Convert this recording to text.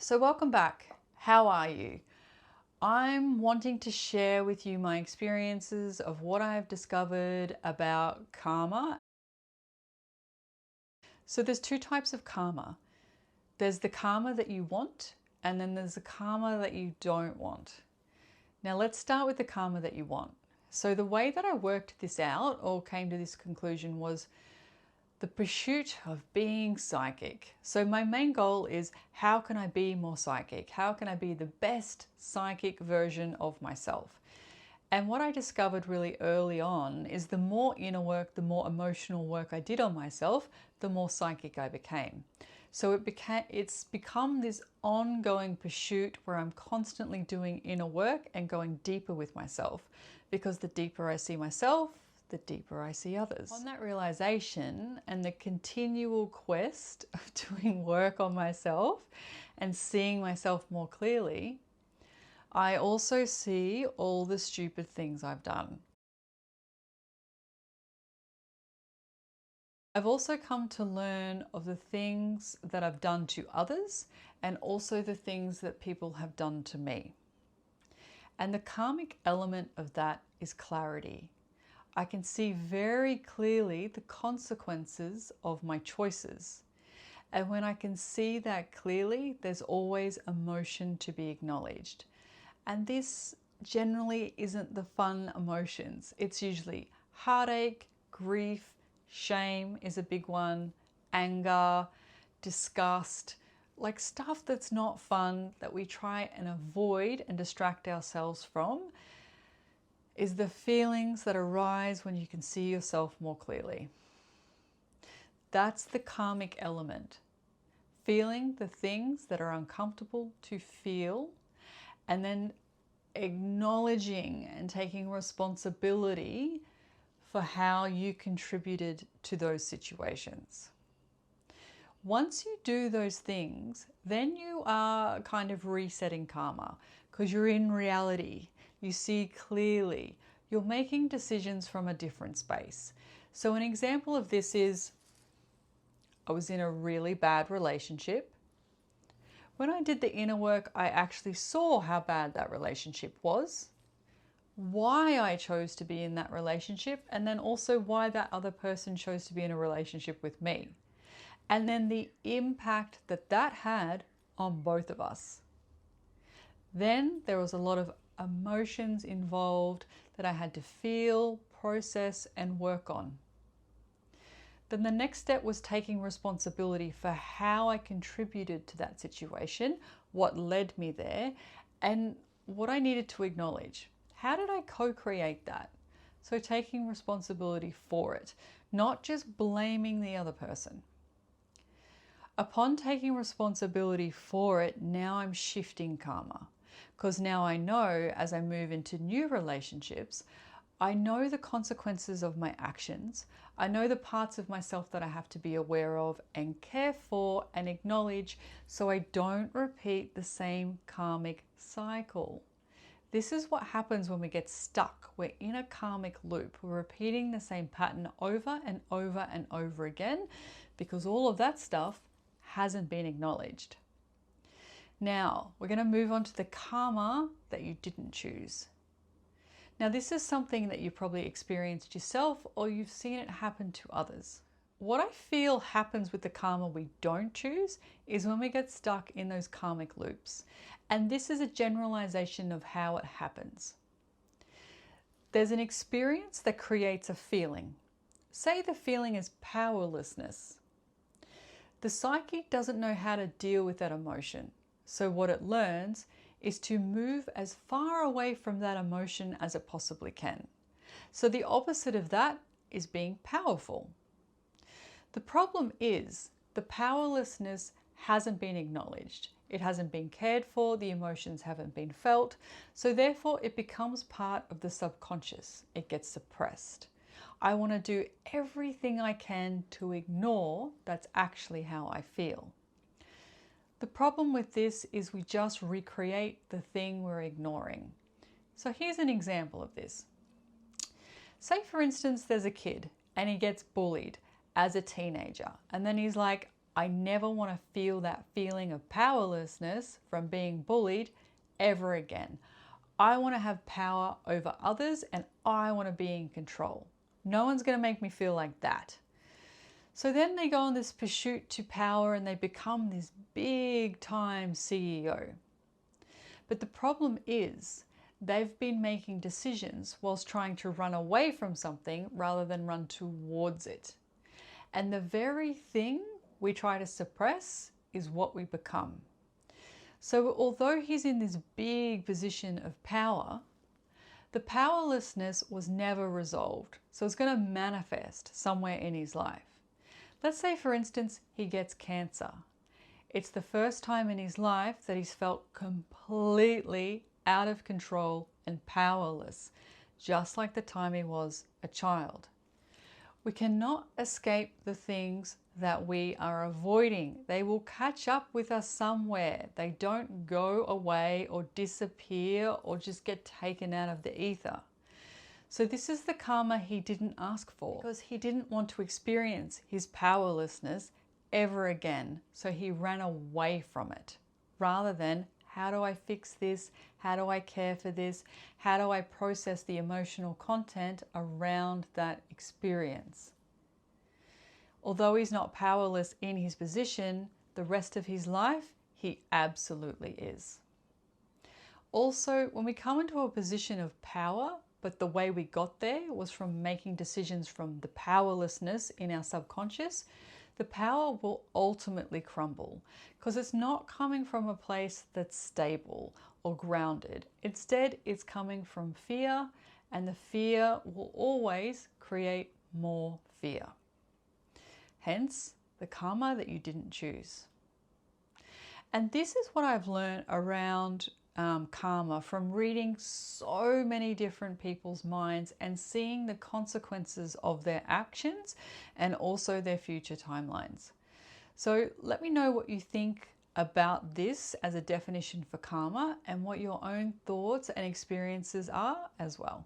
So welcome back. How are you? I'm wanting to share with you my experiences of what I've discovered about karma. So there's two types of karma. There's the karma that you want, and then there's the karma that you don't want. Now let's start with the karma that you want. So the way that I worked this out or came to this conclusion was the pursuit of being psychic. So my main goal is, how can I be more psychic? How can I be the best psychic version of myself? And what I discovered really early on is the more inner work, the more emotional work I did on myself, the more psychic I became. So it's become this ongoing pursuit where I'm constantly doing inner work and going deeper with myself, because the deeper I see myself, the deeper I see others. On that realization and the continual quest of doing work on myself and seeing myself more clearly, I also see all the stupid things I've done. I've also come to learn of the things that I've done to others and also the things that people have done to me. And the karmic element of that is clarity. I can see very clearly the consequences of my choices. And when I can see that clearly, there's always emotion to be acknowledged. And this generally isn't the fun emotions. It's usually heartache, grief, shame is a big one, anger, disgust, like stuff that's not fun that we try and avoid and distract ourselves from, is the feelings that arise when you can see yourself more clearly. That's the karmic element. Feeling the things that are uncomfortable to feel, and then acknowledging and taking responsibility for how you contributed to those situations. Once you do those things, then you are kind of resetting karma, because you're in reality. You see clearly. You're making decisions from a different space. So an example of this is, I was in a really bad relationship. When I did the inner work, I actually saw how bad that relationship was, why I chose to be in that relationship, and then also why that other person chose to be in a relationship with me. And then the impact that that had on both of us. Then there was a lot of emotions involved that I had to feel, process, and work on. Then the next step was taking responsibility for how I contributed to that situation, what led me there, and what I needed to acknowledge. How did I co-create that? So taking responsibility for it, not just blaming the other person. Upon taking responsibility for it, now I'm shifting karma. Because now I know, as I move into new relationships, I know the consequences of my actions. I know the parts of myself that I have to be aware of and care for and acknowledge, so I don't repeat the same karmic cycle. This is what happens when we get stuck. We're in a karmic loop. We're repeating the same pattern over and over and over again, because all of that stuff hasn't been acknowledged. Now, we're going to move on to the karma that you didn't choose. Now, this is something that you've probably experienced yourself, or you've seen it happen to others. What I feel happens with the karma we don't choose is when we get stuck in those karmic loops. And this is a generalization of how it happens. There's an experience that creates a feeling. Say the feeling is powerlessness. The psyche doesn't know how to deal with that emotion. So what it learns is to move as far away from that emotion as it possibly can. So the opposite of that is being powerful. The problem is the powerlessness hasn't been acknowledged. It hasn't been cared for, the emotions haven't been felt, so therefore it becomes part of the subconscious. It gets suppressed. I want to do everything I can to ignore that's actually how I feel. The problem with this is we just recreate the thing we're ignoring. So here's an example of this. Say for instance there's a kid and he gets bullied as a teenager, and then he's like, I never want to feel that feeling of powerlessness from being bullied ever again. I want to have power over others and I want to be in control. No one's going to make me feel like that. So then they go on this pursuit to power and they become this big time CEO. But the problem is they've been making decisions whilst trying to run away from something rather than run towards it. And the very thing we try to suppress is what we become. So although he's in this big position of power, the powerlessness was never resolved. So it's going to manifest somewhere in his life. Let's say, for instance, he gets cancer. It's the first time in his life that he's felt completely out of control and powerless, just like the time he was a child. We cannot escape the things that we are avoiding. They will catch up with us somewhere. They don't go away or disappear or just get taken out of the ether. So this is the karma he didn't ask for because he didn't want to experience his powerlessness ever again. So he ran away from it rather than, how do I fix this? How do I care for this? How do I process the emotional content around that experience? Although he's not powerless in his position, the rest of his life, he absolutely is. Also, when we come into a position of power, but the way we got there was from making decisions from the powerlessness in our subconscious, the power will ultimately crumble because it's not coming from a place that's stable or grounded. Instead, it's coming from fear, and the fear will always create more fear. Hence, the karma that you didn't choose. And this is what I've learned around karma from reading so many different people's minds and seeing the consequences of their actions and also their future timelines. So let me know what you think about this as a definition for karma and what your own thoughts and experiences are as well.